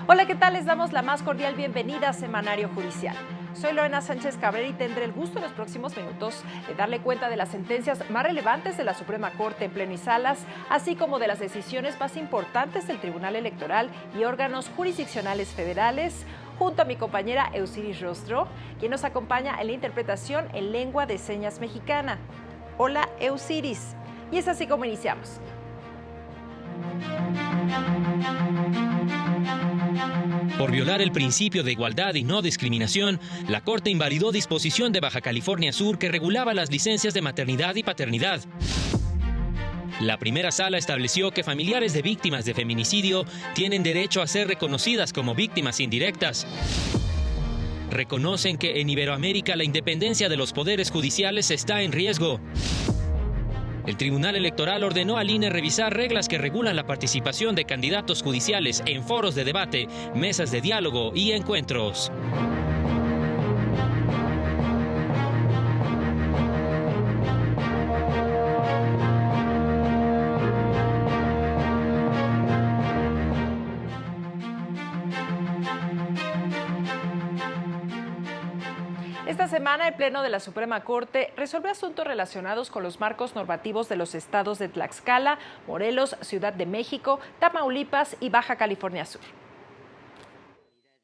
Hola, ¿qué tal? Les damos la más cordial bienvenida a Semanario Judicial. Soy Lorena Sánchez Cabrera y tendré el gusto en los próximos minutos de darle cuenta de las sentencias más relevantes de la Suprema Corte en pleno y salas, así como de las decisiones más importantes del Tribunal Electoral y órganos jurisdiccionales federales, junto a mi compañera Eusiris Rostro, quien nos acompaña en la interpretación en lengua de señas mexicana. Hola, Eusiris. Y es así como iniciamos. Por violar el principio de igualdad y no discriminación, la Corte invalidó disposición de Baja California Sur que regulaba las licencias de maternidad y paternidad. La primera sala estableció que familiares de víctimas de feminicidio tienen derecho a ser reconocidas como víctimas indirectas. Reconocen que en Iberoamérica la independencia de los poderes judiciales está en riesgo. El Tribunal Electoral ordenó al INE revisar reglas que regulan la participación de candidatos judiciales en foros de debate, mesas de diálogo y encuentros. Esta semana, el Pleno de la Suprema Corte resolvió asuntos relacionados con los marcos normativos de los estados de Tlaxcala, Morelos, Ciudad de México, Tamaulipas y Baja California Sur.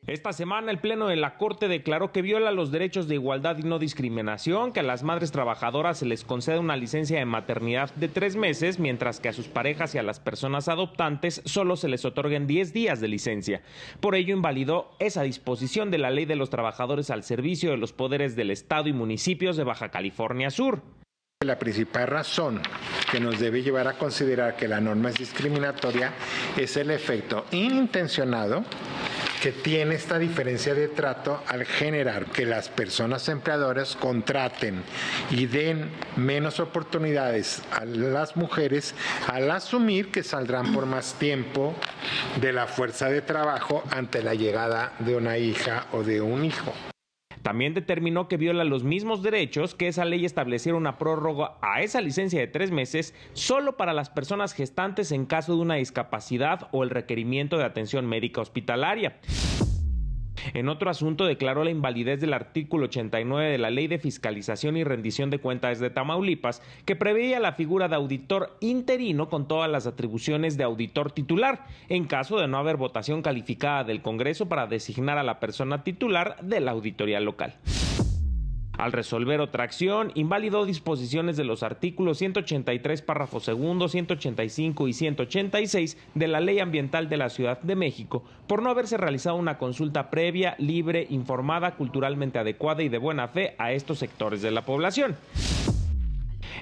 Esta semana el Pleno de la Corte declaró que viola los derechos de igualdad y no discriminación, que a las madres trabajadoras se les concede una licencia de maternidad de 3 meses, mientras que a sus parejas y a las personas adoptantes solo se les otorguen 10 días de licencia. Por ello invalidó esa disposición de la Ley de los Trabajadores al servicio de los poderes del Estado y municipios de Baja California Sur. La principal razón que nos debe llevar a considerar que la norma es discriminatoria es el efecto inintencionado que tiene esta diferencia de trato al generar que las personas empleadoras contraten y den menos oportunidades a las mujeres al asumir que saldrán por más tiempo de la fuerza de trabajo ante la llegada de una hija o de un hijo. También determinó que viola los mismos derechos que esa ley estableciera una prórroga a esa licencia de 3 meses solo para las personas gestantes en caso de una discapacidad o el requerimiento de atención médica hospitalaria. En otro asunto, declaró la invalidez del artículo 89 de la Ley de Fiscalización y Rendición de Cuentas de Tamaulipas, que preveía la figura de auditor interino con todas las atribuciones de auditor titular, en caso de no haber votación calificada del Congreso para designar a la persona titular de la auditoría local. Al resolver otra acción, invalidó disposiciones de los artículos 183, párrafo segundo, 185 y 186 de la Ley Ambiental de la Ciudad de México, por no haberse realizado una consulta previa, libre, informada, culturalmente adecuada y de buena fe a estos sectores de la población.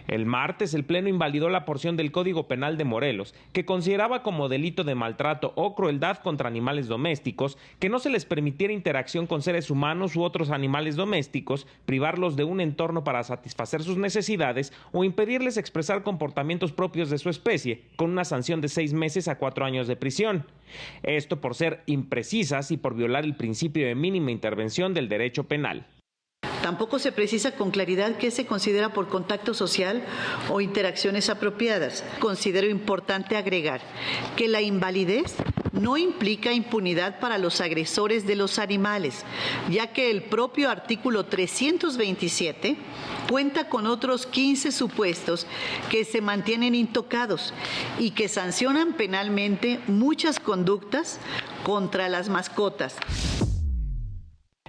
El martes, el Pleno invalidó la porción del Código Penal de Morelos, que consideraba como delito de maltrato o crueldad contra animales domésticos que no se les permitiera interacción con seres humanos u otros animales domésticos, privarlos de un entorno para satisfacer sus necesidades o impedirles expresar comportamientos propios de su especie, con una sanción de 6 meses a 4 años de prisión. Esto por ser imprecisas y por violar el principio de mínima intervención del derecho penal. Tampoco se precisa con claridad qué se considera por contacto social o interacciones apropiadas. Considero importante agregar que la invalidez no implica impunidad para los agresores de los animales, ya que el propio artículo 327 cuenta con otros 15 supuestos que se mantienen intocados y que sancionan penalmente muchas conductas contra las mascotas.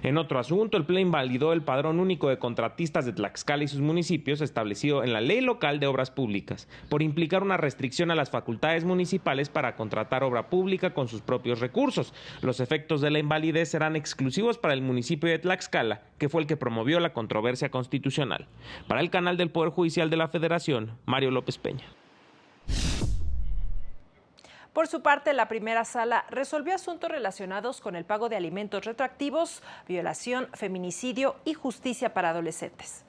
En otro asunto, el Pleno invalidó el padrón único de contratistas de Tlaxcala y sus municipios establecido en la Ley Local de Obras Públicas, por implicar una restricción a las facultades municipales para contratar obra pública con sus propios recursos. Los efectos de la invalidez serán exclusivos para el municipio de Tlaxcala, que fue el que promovió la controversia constitucional. Para el canal del Poder Judicial de la Federación, Mario López Peña. Por su parte, la primera sala resolvió asuntos relacionados con el pago de alimentos retroactivos, violación, feminicidio y justicia para adolescentes.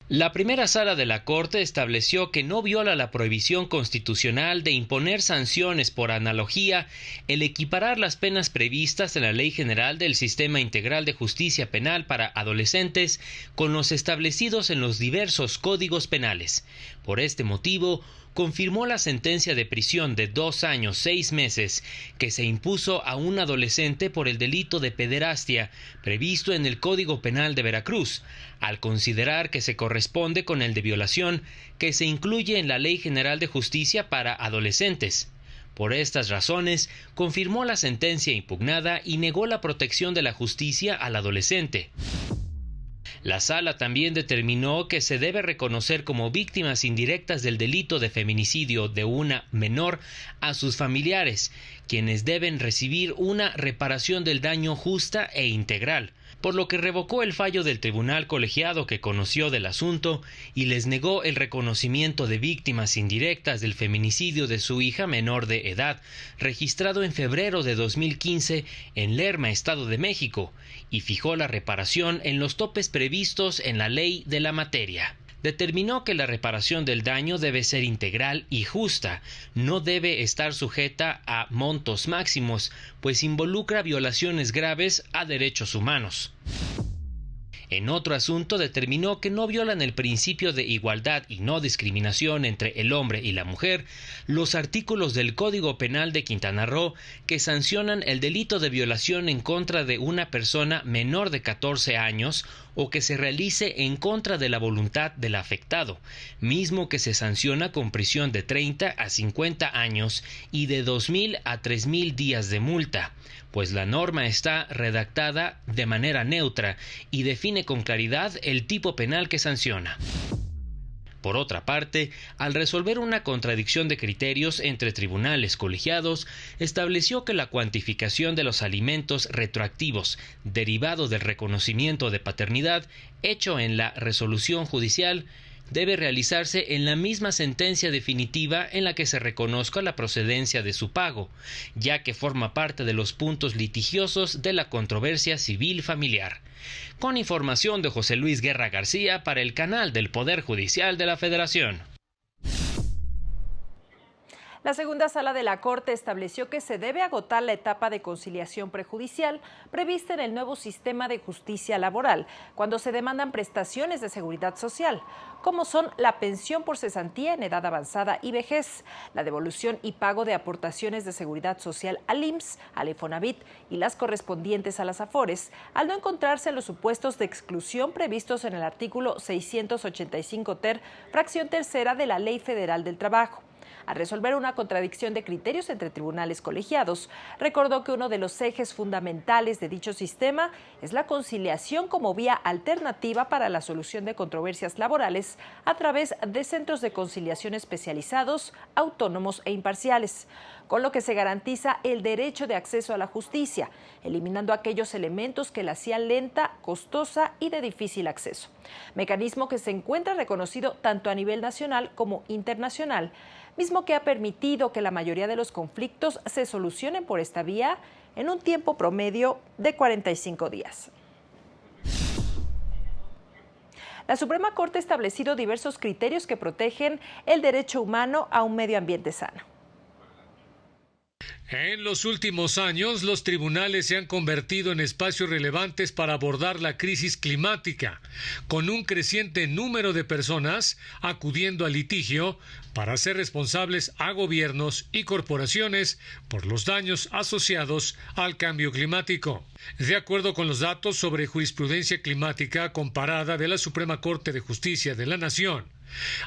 La primera sala de la Corte estableció que no viola la prohibición constitucional de imponer sanciones por analogía el equiparar las penas previstas en la Ley General del Sistema Integral de Justicia Penal para Adolescentes con los establecidos en los diversos códigos penales. Por este motivo, confirmó la sentencia de prisión de 2 años 6 meses que se impuso a un adolescente por el delito de pederastia previsto en el Código Penal de Veracruz, al considerar que se corresponde con el de violación que se incluye en la Ley General de Justicia para adolescentes. Por estas razones, confirmó la sentencia impugnada y negó la protección de la justicia al adolescente. La sala también determinó que se debe reconocer como víctimas indirectas del delito de feminicidio de una menor a sus familiares, quienes deben recibir una reparación del daño justa e integral, por lo que revocó el fallo del tribunal colegiado que conoció del asunto y les negó el reconocimiento de víctimas indirectas del feminicidio de su hija menor de edad, registrado en febrero de 2015 en Lerma, Estado de México, y fijó la reparación en los topes previstos en la ley de la materia. Determinó que la reparación del daño debe ser integral y justa, no debe estar sujeta a montos máximos, pues involucra violaciones graves a derechos humanos. En otro asunto, determinó que no violan el principio de igualdad y no discriminación entre el hombre y la mujer los artículos del Código Penal de Quintana Roo que sancionan el delito de violación en contra de una persona menor de 14 años o que se realice en contra de la voluntad del afectado, mismo que se sanciona con prisión de 30 a 50 años y de 2,000 a 3,000 días de multa, pues la norma está redactada de manera neutra y define con claridad el tipo penal que sanciona. Por otra parte, al resolver una contradicción de criterios entre tribunales colegiados, estableció que la cuantificación de los alimentos retroactivos derivados del reconocimiento de paternidad hecho en la resolución judicial debe realizarse en la misma sentencia definitiva en la que se reconozca la procedencia de su pago, ya que forma parte de los puntos litigiosos de la controversia civil familiar. Con información de José Luis Guerra García para el canal del Poder Judicial de la Federación. La segunda sala de la Corte estableció que se debe agotar la etapa de conciliación prejudicial prevista en el nuevo sistema de justicia laboral cuando se demandan prestaciones de seguridad social, como son la pensión por cesantía en edad avanzada y vejez, la devolución y pago de aportaciones de seguridad social al IMSS, al Infonavit y las correspondientes a las AFORES, al no encontrarse los supuestos de exclusión previstos en el artículo 685 ter, fracción tercera de la Ley Federal del Trabajo. Al resolver una contradicción de criterios entre tribunales colegiados, recordó que uno de los ejes fundamentales de dicho sistema es la conciliación como vía alternativa para la solución de controversias laborales a través de centros de conciliación especializados, autónomos e imparciales, con lo que se garantiza el derecho de acceso a la justicia, eliminando aquellos elementos que la hacían lenta, costosa y de difícil acceso. Mecanismo que se encuentra reconocido tanto a nivel nacional como internacional, mismo que ha permitido que la mayoría de los conflictos se solucionen por esta vía en un tiempo promedio de 45 días. La Suprema Corte ha establecido diversos criterios que protegen el derecho humano a un medio ambiente sano. En los últimos años, los tribunales se han convertido en espacios relevantes para abordar la crisis climática, con un creciente número de personas acudiendo al litigio para ser responsables a gobiernos y corporaciones por los daños asociados al cambio climático. De acuerdo con los datos sobre jurisprudencia climática comparada de la Suprema Corte de Justicia de la Nación,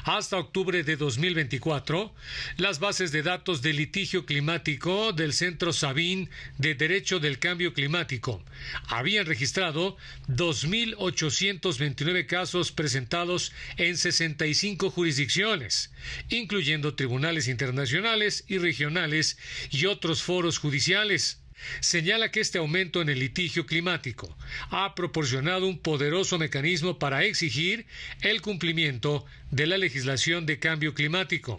hasta octubre de 2024, las bases de datos de litigio climático del Centro Sabin de Derecho del Cambio Climático habían registrado 2.829 casos presentados en 65 jurisdicciones, incluyendo tribunales internacionales y regionales y otros foros judiciales. Señala que este aumento en el litigio climático ha proporcionado un poderoso mecanismo para exigir el cumplimiento de la legislación de cambio climático.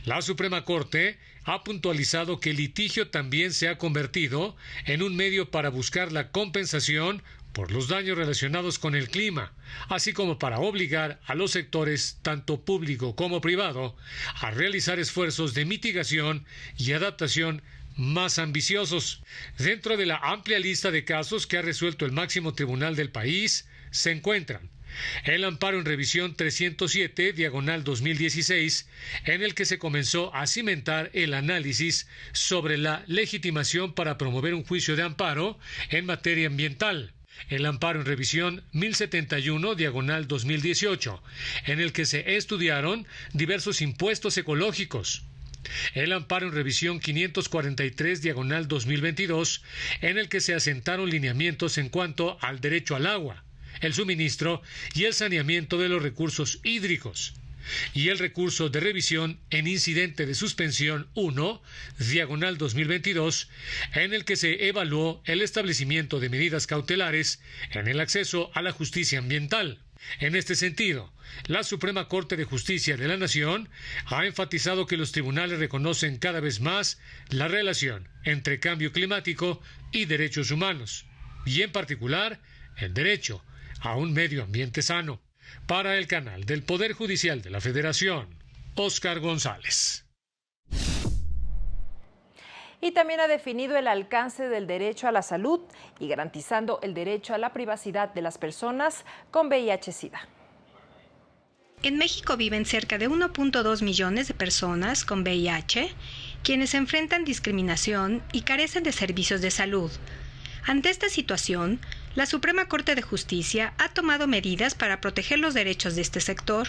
La Suprema Corte ha puntualizado que el litigio también se ha convertido en un medio para buscar la compensación por los daños relacionados con el clima, así como para obligar a los sectores, tanto público como privado, a realizar esfuerzos de mitigación y adaptación más ambiciosos. Dentro de la amplia lista de casos que ha resuelto el máximo tribunal del país se encuentran El amparo en revisión 307/2016, en el que se comenzó a cimentar el análisis sobre la legitimación para promover un juicio de amparo en materia ambiental. El amparo en revisión 1071/2018, en el que se estudiaron diversos impuestos ecológicos. El amparo en revisión 543/2022, en el que se asentaron lineamientos en cuanto al derecho al agua, el suministro y el saneamiento de los recursos hídricos. Y el recurso de revisión en incidente de suspensión 1/2022, en el que se evaluó el establecimiento de medidas cautelares en el acceso a la justicia ambiental. En este sentido, la Suprema Corte de Justicia de la Nación ha enfatizado que los tribunales reconocen cada vez más la relación entre cambio climático y derechos humanos, y en particular el derecho a un medio ambiente sano. Para el canal del Poder Judicial de la Federación, Óscar González. Y también ha definido el alcance del derecho a la salud y garantizando el derecho a la privacidad de las personas con VIH-Sida. En México viven cerca de 1.2 millones de personas con VIH, quienes enfrentan discriminación y carecen de servicios de salud. Ante esta situación, la Suprema Corte de Justicia ha tomado medidas para proteger los derechos de este sector,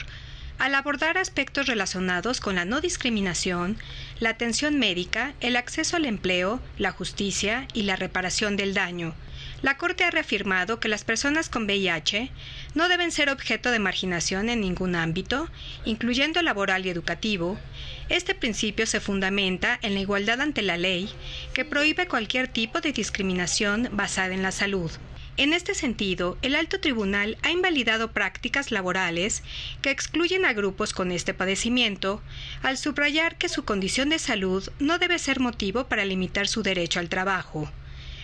al abordar aspectos relacionados con la no discriminación, la atención médica, el acceso al empleo, la justicia y la reparación del daño. La Corte ha reafirmado que las personas con VIH no deben ser objeto de marginación en ningún ámbito, incluyendo laboral y educativo. Este principio se fundamenta en la igualdad ante la ley, que prohíbe cualquier tipo de discriminación basada en la salud. En este sentido, el Alto Tribunal ha invalidado prácticas laborales que excluyen a grupos con este padecimiento, al subrayar que su condición de salud no debe ser motivo para limitar su derecho al trabajo.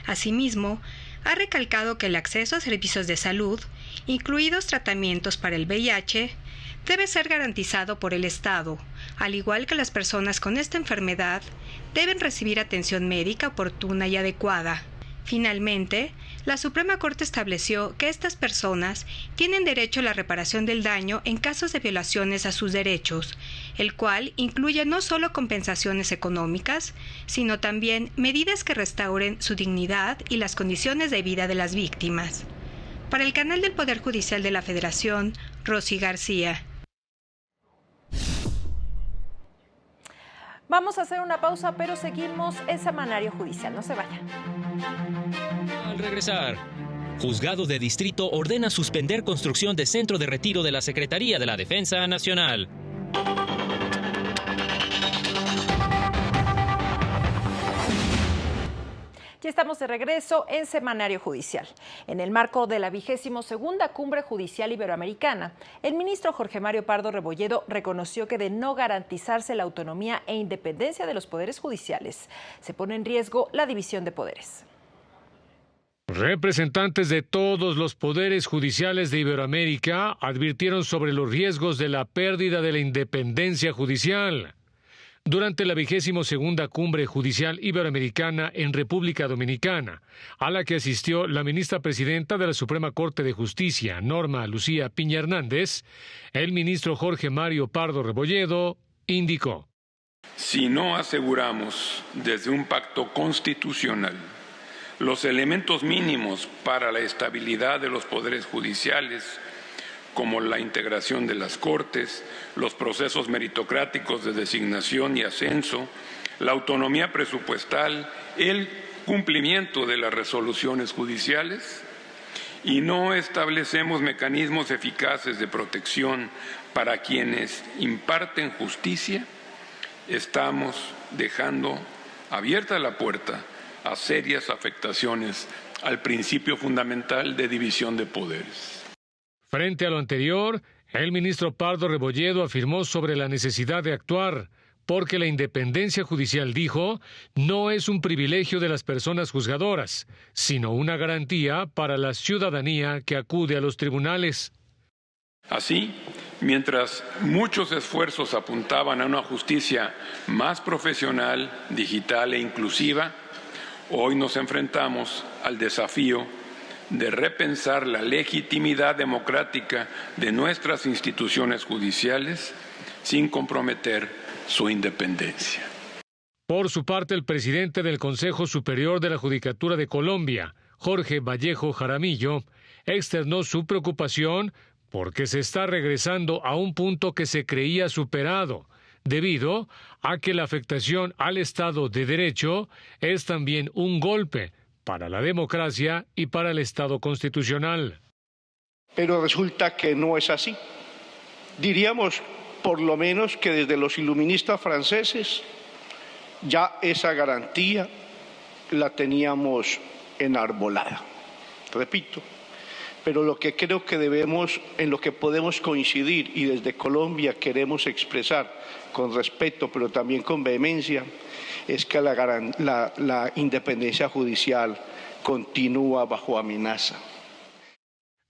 Asimismo, ha recalcado que el acceso a servicios de salud, incluidos tratamientos para el VIH, debe ser garantizado por el Estado, al igual que las personas con esta enfermedad deben recibir atención médica oportuna y adecuada. Finalmente, la Suprema Corte estableció que estas personas tienen derecho a la reparación del daño en casos de violaciones a sus derechos, el cual incluye no solo compensaciones económicas, sino también medidas que restauren su dignidad y las condiciones de vida de las víctimas. Para el canal del Poder Judicial de la Federación, Rosy García. Vamos a hacer una pausa, pero seguimos en Semanario Judicial. No se vayan. Al regresar, Juzgado de Distrito ordena suspender construcción de centro de retiro de la Secretaría de la Defensa Nacional. Ya estamos de regreso en Semanario Judicial. En el marco de la 22ª Cumbre Judicial Iberoamericana, el ministro Jorge Mario Pardo Rebolledo reconoció que de no garantizarse la autonomía e independencia de los poderes judiciales, se pone en riesgo la división de poderes. Representantes de todos los poderes judiciales de Iberoamérica advirtieron sobre los riesgos de la pérdida de la independencia judicial. Durante la 22ª Cumbre Judicial Iberoamericana en República Dominicana, a la que asistió la ministra presidenta de la Suprema Corte de Justicia, Norma Lucía Piña Hernández, el ministro Jorge Mario Pardo Rebolledo indicó: si no aseguramos desde un pacto constitucional los elementos mínimos para la estabilidad de los poderes judiciales, como la integración de las Cortes, los procesos meritocráticos de designación y ascenso, la autonomía presupuestal, el cumplimiento de las resoluciones judiciales, y no establecemos mecanismos eficaces de protección para quienes imparten justicia, estamos dejando abierta la puerta a serias afectaciones al principio fundamental de división de poderes. Frente a lo anterior, el ministro Pardo Rebolledo afirmó sobre la necesidad de actuar, porque la independencia judicial, dijo, no es un privilegio de las personas juzgadoras, sino una garantía para la ciudadanía que acude a los tribunales. Así, mientras muchos esfuerzos apuntaban a una justicia más profesional, digital e inclusiva, hoy nos enfrentamos al desafío de repensar la legitimidad democrática de nuestras instituciones judiciales sin comprometer su independencia. Por su parte, el presidente del Consejo Superior de la Judicatura de Colombia, Jorge Vallejo Jaramillo, externó su preocupación porque se está regresando a un punto que se creía superado, debido a que la afectación al Estado de Derecho es también un golpe para la democracia y para el Estado constitucional. Pero resulta que no es así. Diríamos, por lo menos, que desde los iluministas franceses ya esa garantía la teníamos enarbolada. Repito, pero lo que creo que en lo que podemos coincidir y desde Colombia queremos expresar con respeto, pero también con vehemencia, es que la independencia judicial continúa bajo amenaza.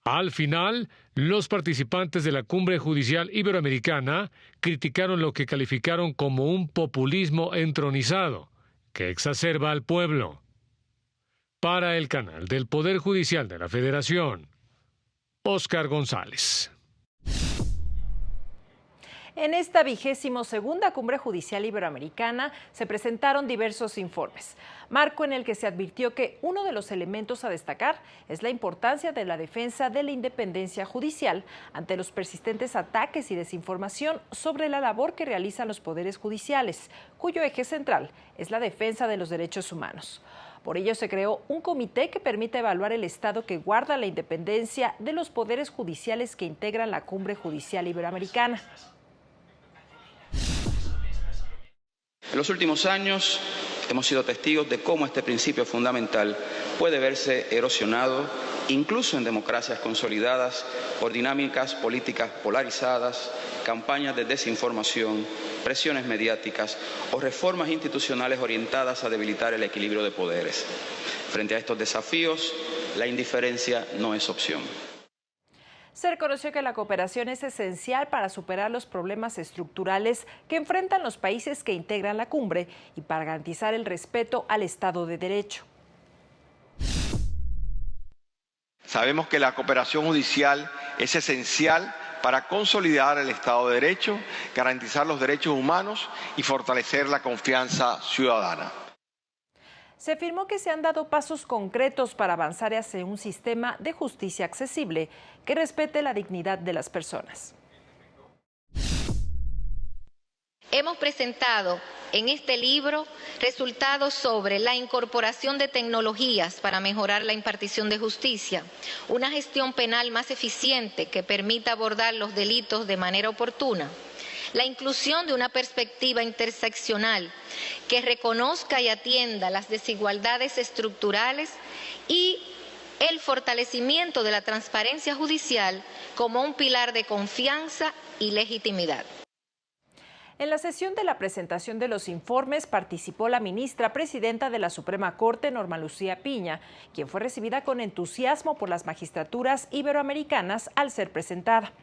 Al final, los participantes de la Cumbre Judicial Iberoamericana criticaron lo que calificaron como un populismo entronizado, que exacerba al pueblo. Para el canal del Poder Judicial de la Federación, Óscar González. En esta 22ª Cumbre Judicial Iberoamericana se presentaron diversos informes, marco en el que se advirtió que uno de los elementos a destacar es la importancia de la defensa de la independencia judicial ante los persistentes ataques y desinformación sobre la labor que realizan los poderes judiciales, cuyo eje central es la defensa de los derechos humanos. Por ello se creó un comité que permite evaluar el estado que guarda la independencia de los poderes judiciales que integran la Cumbre Judicial Iberoamericana. En los últimos años hemos sido testigos de cómo este principio fundamental puede verse erosionado, incluso en democracias consolidadas, por dinámicas políticas polarizadas, campañas de desinformación, presiones mediáticas o reformas institucionales orientadas a debilitar el equilibrio de poderes. Frente a estos desafíos, la indiferencia no es opción. Se reconoció que la cooperación es esencial para superar los problemas estructurales que enfrentan los países que integran la cumbre y para garantizar el respeto al Estado de Derecho. Sabemos que la cooperación judicial es esencial para consolidar el Estado de Derecho, garantizar los derechos humanos y fortalecer la confianza ciudadana. Se afirmó que se han dado pasos concretos para avanzar hacia un sistema de justicia accesible que respete la dignidad de las personas. Hemos presentado en este libro resultados sobre la incorporación de tecnologías para mejorar la impartición de justicia, una gestión penal más eficiente que permita abordar los delitos de manera oportuna, la inclusión de una perspectiva interseccional que reconozca y atienda las desigualdades estructurales y el fortalecimiento de la transparencia judicial como un pilar de confianza y legitimidad. En la sesión de la presentación de los informes participó la ministra presidenta de la Suprema Corte, Norma Lucía Piña, quien fue recibida con entusiasmo por las magistraturas iberoamericanas al ser presentada.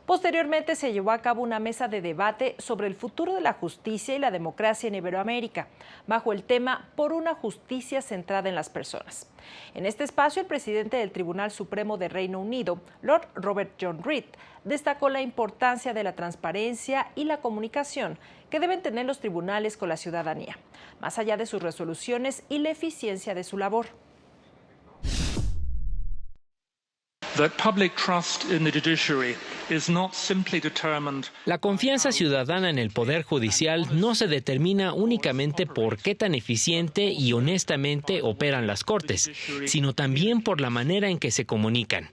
Posteriormente se llevó a cabo una mesa de debate sobre el futuro de la justicia y la democracia en Iberoamérica, bajo el tema Por una justicia centrada en las personas. En este espacio, el presidente del Tribunal Supremo de Reino Unido, Lord Robert John Reid, destacó la importancia de la transparencia y la comunicación que deben tener los tribunales con la ciudadanía, más allá de sus resoluciones y la eficiencia de su labor. La confianza ciudadana en el Poder Judicial no se determina únicamente por qué tan eficiente y honestamente operan las Cortes, sino también por la manera en que se comunican.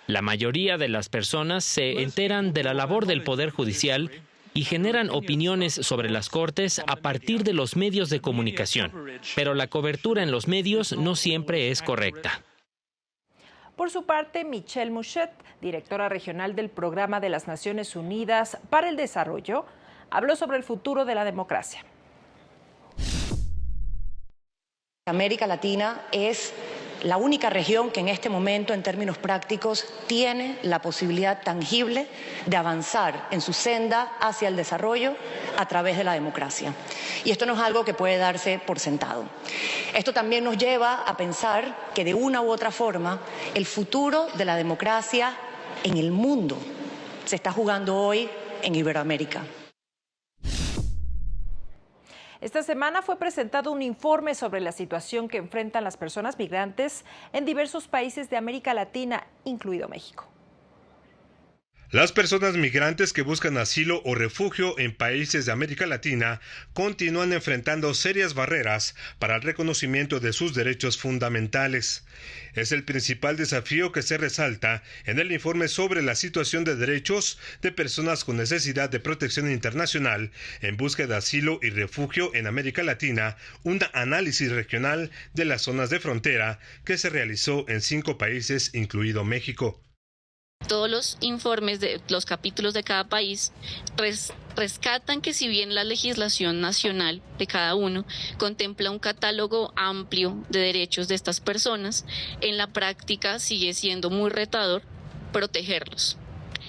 La mayoría de las personas se enteran de la labor del Poder Judicial y generan opiniones sobre las Cortes a partir de los medios de comunicación, pero la cobertura en los medios no siempre es correcta. Por su parte, Michelle Mouchet, directora regional del Programa de las Naciones Unidas para el Desarrollo, habló sobre el futuro de la democracia. América Latina es la única región que en este momento, en términos prácticos, tiene la posibilidad tangible de avanzar en su senda hacia el desarrollo a través de la democracia. Y esto no es algo que puede darse por sentado. Esto también nos lleva a pensar que de una u otra forma el futuro de la democracia en el mundo se está jugando hoy en Iberoamérica. Esta semana fue presentado un informe sobre la situación que enfrentan las personas migrantes en diversos países de América Latina, incluido México. Las personas migrantes que buscan asilo o refugio en países de América Latina continúan enfrentando serias barreras para el reconocimiento de sus derechos fundamentales. Es el principal desafío que se resalta en el informe sobre la situación de derechos de personas con necesidad de protección internacional en busca de asilo y refugio en América Latina, un análisis regional de las zonas de frontera que se realizó en 5 países, incluido México. Todos los informes de los capítulos de cada país rescatan que si bien la legislación nacional de cada uno contempla un catálogo amplio de derechos de estas personas, en la práctica sigue siendo muy retador protegerlos.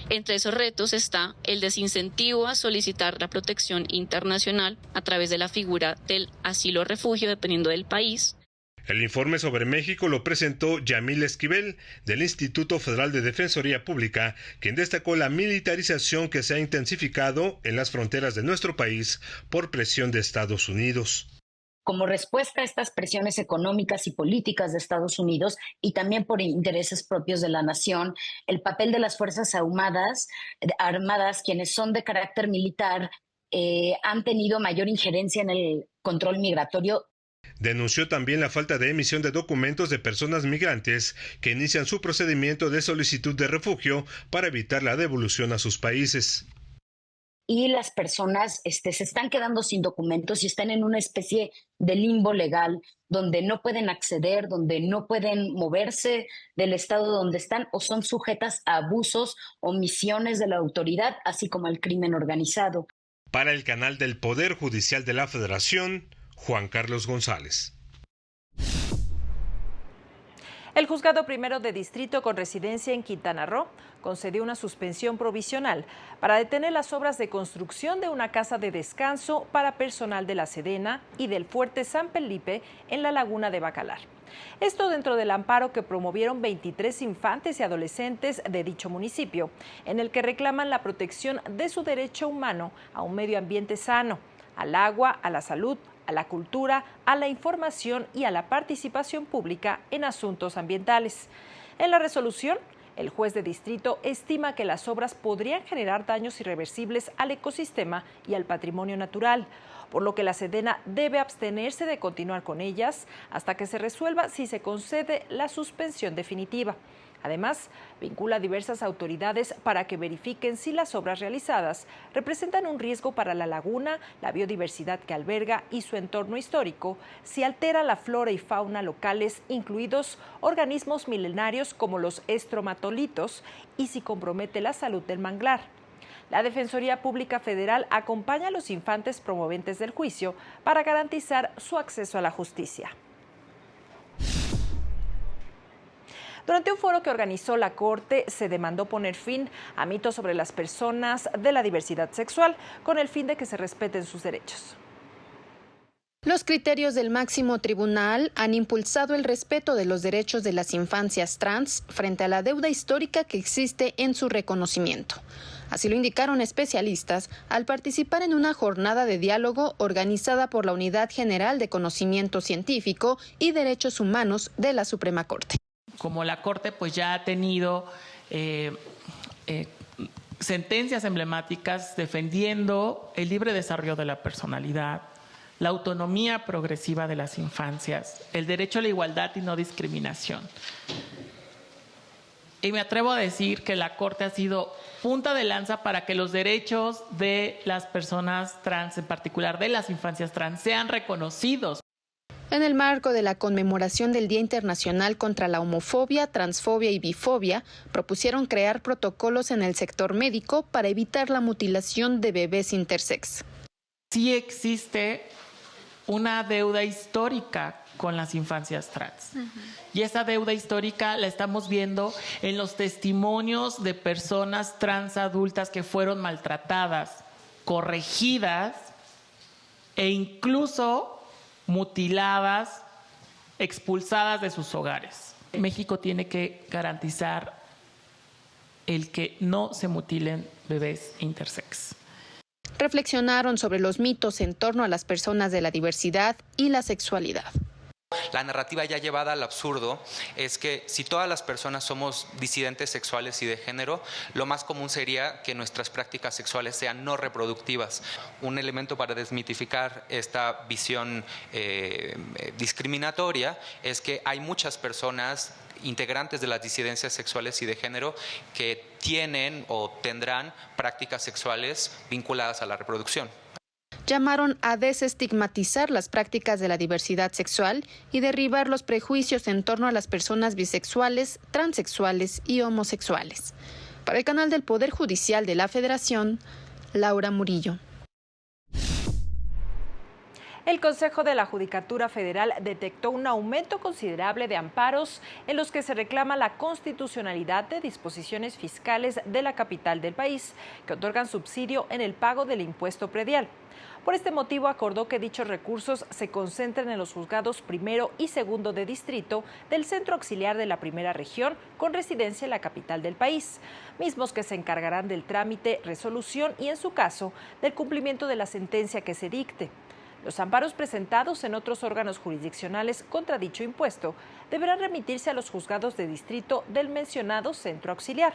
Entre esos retos está el desincentivo a solicitar la protección internacional a través de la figura del asilo o refugio, dependiendo del país. El informe sobre México lo presentó Yamil Esquivel, del Instituto Federal de Defensoría Pública, quien destacó la militarización que se ha intensificado en las fronteras de nuestro país por presión de Estados Unidos. Como respuesta a estas presiones económicas y políticas de Estados Unidos y también por intereses propios de la nación, el papel de las Fuerzas Armadas, quienes son de carácter militar, han tenido mayor injerencia en el control migratorio. Denunció también la falta de emisión de documentos de personas migrantes que inician su procedimiento de solicitud de refugio para evitar la devolución a sus países. Y las personas se están quedando sin documentos y están en una especie de limbo legal donde no pueden acceder, donde no pueden moverse del estado donde están o son sujetas a abusos, omisiones de la autoridad, así como al crimen organizado. Para el canal del Poder Judicial de la Federación, Juan Carlos González. El Juzgado Primero de Distrito con residencia en Quintana Roo concedió una suspensión provisional para detener las obras de construcción de una casa de descanso para personal de la Sedena y del Fuerte San Felipe en la Laguna de Bacalar. Esto dentro del amparo que promovieron 23 infantes y adolescentes de dicho municipio, en el que reclaman la protección de su derecho humano a un medio ambiente sano, al agua, a la salud, a la cultura, a la información y a la participación pública en asuntos ambientales. En la resolución, el juez de distrito estima que las obras podrían generar daños irreversibles al ecosistema y al patrimonio natural, por lo que la Sedena debe abstenerse de continuar con ellas hasta que se resuelva si se concede la suspensión definitiva. Además, vincula a diversas autoridades para que verifiquen si las obras realizadas representan un riesgo para la laguna, la biodiversidad que alberga y su entorno histórico, si altera la flora y fauna locales, incluidos organismos milenarios como los estromatolitos, y si compromete la salud del manglar. La Defensoría Pública Federal acompaña a los infantes promoventes del juicio para garantizar su acceso a la justicia. Durante un foro que organizó la Corte, se demandó poner fin a mitos sobre las personas de la diversidad sexual, con el fin de que se respeten sus derechos. Los criterios del máximo tribunal han impulsado el respeto de los derechos de las infancias trans frente a la deuda histórica que existe en su reconocimiento. Así lo indicaron especialistas al participar en una jornada de diálogo organizada por la Unidad General de Conocimiento Científico y Derechos Humanos de la Suprema Corte. Como la Corte pues ya ha tenido sentencias emblemáticas defendiendo el libre desarrollo de la personalidad, la autonomía progresiva de las infancias, el derecho a la igualdad y no discriminación. Y me atrevo a decir que la Corte ha sido punta de lanza para que los derechos de las personas trans, en particular de las infancias trans, sean reconocidos. En el marco de la conmemoración del Día Internacional contra la Homofobia, Transfobia y Bifobia, propusieron crear protocolos en el sector médico para evitar la mutilación de bebés intersex. Sí existe una deuda histórica con las infancias trans. Y esa deuda histórica la estamos viendo en los testimonios de personas trans adultas que fueron maltratadas, corregidas e incluso mutiladas, expulsadas de sus hogares. México tiene que garantizar el que no se mutilen bebés intersex. Reflexionaron sobre los mitos en torno a las personas de la diversidad y la sexualidad. La narrativa ya llevada al absurdo es que si todas las personas somos disidentes sexuales y de género, lo más común sería que nuestras prácticas sexuales sean no reproductivas. Un elemento para desmitificar esta visión discriminatoria es que hay muchas personas integrantes de las disidencias sexuales y de género que tienen o tendrán prácticas sexuales vinculadas a la reproducción. Llamaron a desestigmatizar las prácticas de la diversidad sexual y derribar los prejuicios en torno a las personas bisexuales, transexuales y homosexuales. Para el canal del Poder Judicial de la Federación, Laura Murillo. El Consejo de la Judicatura Federal detectó un aumento considerable de amparos en los que se reclama la constitucionalidad de disposiciones fiscales de la capital del país que otorgan subsidio en el pago del impuesto predial. Por este motivo, acordó que dichos recursos se concentren en los juzgados primero y segundo de distrito del Centro Auxiliar de la Primera Región, con residencia en la capital del país, mismos que se encargarán del trámite, resolución y, en su caso, del cumplimiento de la sentencia que se dicte. Los amparos presentados en otros órganos jurisdiccionales contra dicho impuesto deberán remitirse a los juzgados de distrito del mencionado Centro Auxiliar.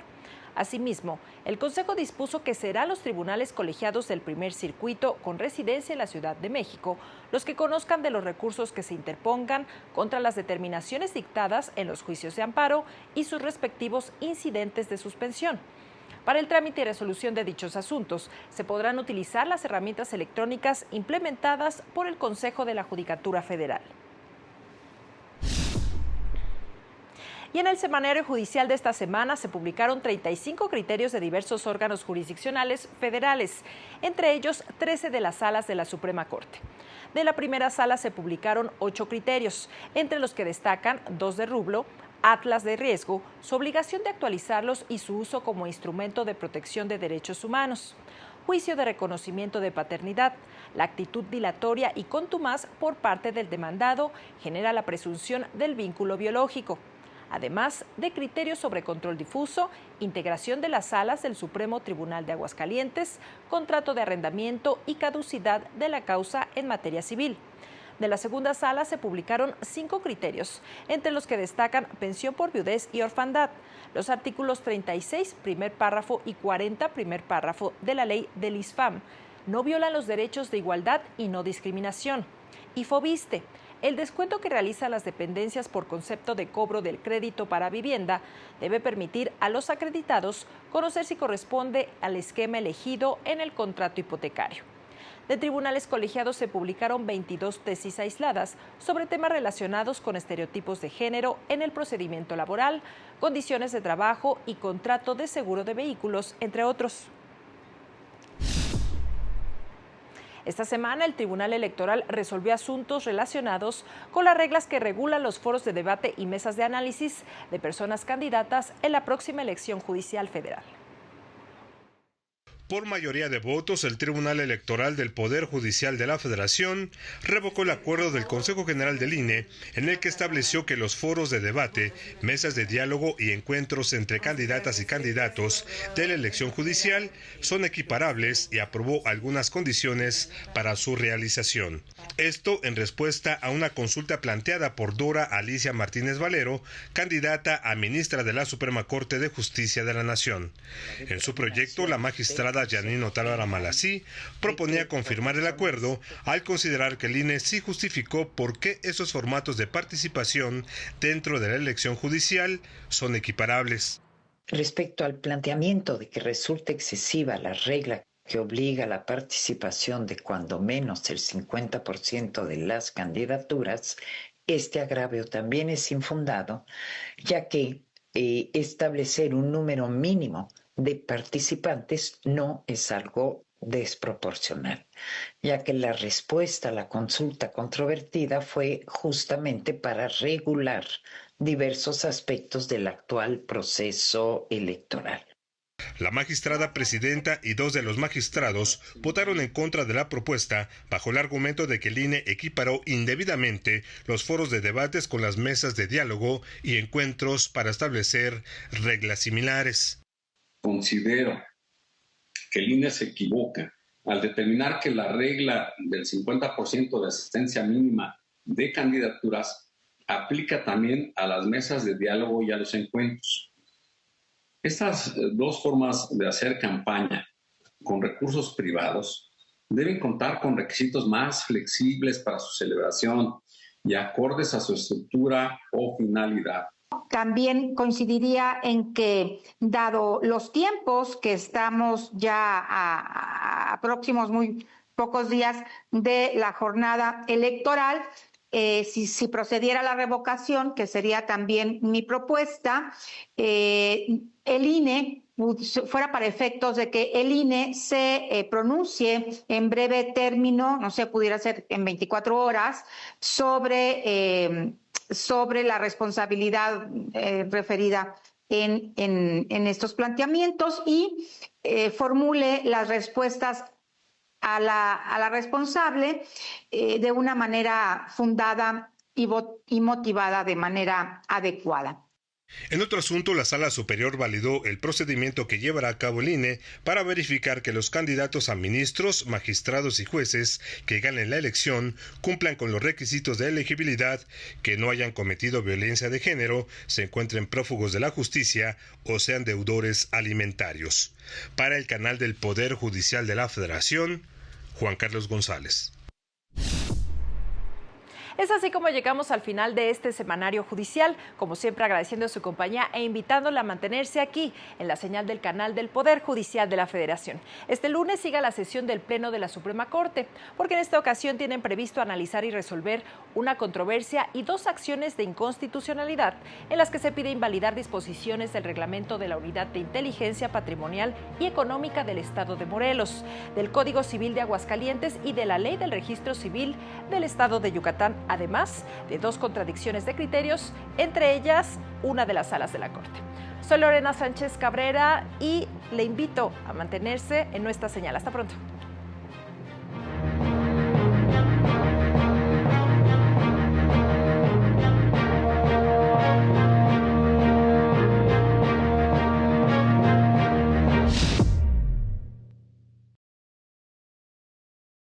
Asimismo, el Consejo dispuso que serán los tribunales colegiados del primer circuito con residencia en la Ciudad de México los que conozcan de los recursos que se interpongan contra las determinaciones dictadas en los juicios de amparo y sus respectivos incidentes de suspensión. Para el trámite y resolución de dichos asuntos, se podrán utilizar las herramientas electrónicas implementadas por el Consejo de la Judicatura Federal. Y en el semanario judicial de esta semana se publicaron 35 criterios de diversos órganos jurisdiccionales federales, entre ellos 13 de las salas de la Suprema Corte. De la primera sala se publicaron 8 criterios, entre los que destacan 2 de rublo, atlas de riesgo, su obligación de actualizarlos y su uso como instrumento de protección de derechos humanos, juicio de reconocimiento de paternidad, la actitud dilatoria y contumaz por parte del demandado genera la presunción del vínculo biológico, además de criterios sobre control difuso, integración de las salas del Supremo Tribunal de Aguascalientes, contrato de arrendamiento y caducidad de la causa en materia civil. De la segunda sala se publicaron 5 criterios, entre los que destacan pensión por viudez y orfandad, los artículos 36, primer párrafo y 40, primer párrafo de la ley del ISFAM, no violan los derechos de igualdad y no discriminación, y FOBISTE, el descuento que realiza las dependencias por concepto de cobro del crédito para vivienda debe permitir a los acreditados conocer si corresponde al esquema elegido en el contrato hipotecario. De tribunales colegiados se publicaron 22 tesis aisladas sobre temas relacionados con estereotipos de género en el procedimiento laboral, condiciones de trabajo y contrato de seguro de vehículos, entre otros. Esta semana, el Tribunal Electoral resolvió asuntos relacionados con las reglas que regulan los foros de debate y mesas de análisis de personas candidatas en la próxima elección judicial federal. Por mayoría de votos, el Tribunal Electoral del Poder Judicial de la Federación revocó el acuerdo del Consejo General del INE en el que estableció que los foros de debate, mesas de diálogo y encuentros entre candidatas y candidatos de la elección judicial son equiparables y aprobó algunas condiciones para su realización. Esto en respuesta a una consulta planteada por Dora Alicia Martínez Valero, candidata a ministra de la Suprema Corte de Justicia de la Nación. En su proyecto, la magistrada Yanine Otárola Malací proponía confirmar el acuerdo al considerar que el INE sí justificó por qué esos formatos de participación dentro de la elección judicial son equiparables. Respecto al planteamiento de que resulta excesiva la regla que obliga a la participación de cuando menos el 50% de las candidaturas, este agravio también es infundado, ya que establecer un número mínimo de participantes no es algo desproporcional, ya que la respuesta a la consulta controvertida fue justamente para regular diversos aspectos del actual proceso electoral. La magistrada presidenta y 2 de los magistrados votaron en contra de la propuesta bajo el argumento de que el INE equiparó indebidamente los foros de debates con las mesas de diálogo y encuentros para establecer reglas similares. Considero que el INE se equivoca al determinar que la regla del 50% de asistencia mínima de candidaturas aplica también a las mesas de diálogo y a los encuentros. Estas dos formas de hacer campaña con recursos privados deben contar con requisitos más flexibles para su celebración y acordes a su estructura o finalidad. También coincidiría en que, dado los tiempos que estamos ya a próximos muy pocos días de la jornada electoral, si procediera la revocación, que sería también mi propuesta, el INE fuera para efectos de que el INE se pronuncie en breve término, no sé, pudiera ser en 24 horas, sobre la responsabilidad referida en estos planteamientos y formule las respuestas a la responsable de una manera fundada y motivada de manera adecuada. En otro asunto, la Sala Superior validó el procedimiento que llevará a cabo el INE para verificar que los candidatos a ministros, magistrados y jueces que ganen la elección cumplan con los requisitos de elegibilidad, que no hayan cometido violencia de género, se encuentren prófugos de la justicia o sean deudores alimentarios. Para el canal del Poder Judicial de la Federación, Juan Carlos González. Es así como llegamos al final de este semanario judicial, como siempre agradeciendo su compañía e invitándola a mantenerse aquí en la señal del canal del Poder Judicial de la Federación. Este lunes siga la sesión del Pleno de la Suprema Corte, porque en esta ocasión tienen previsto analizar y resolver una controversia y 2 acciones de inconstitucionalidad en las que se pide invalidar disposiciones del reglamento de la Unidad de Inteligencia Patrimonial y Económica del Estado de Morelos, del Código Civil de Aguascalientes y de la Ley del Registro Civil del Estado de Yucatán, además de 2 contradicciones de criterios, entre ellas una de las salas de la Corte. Soy Lorena Sánchez Cabrera y le invito a mantenerse en nuestra señal. Hasta pronto.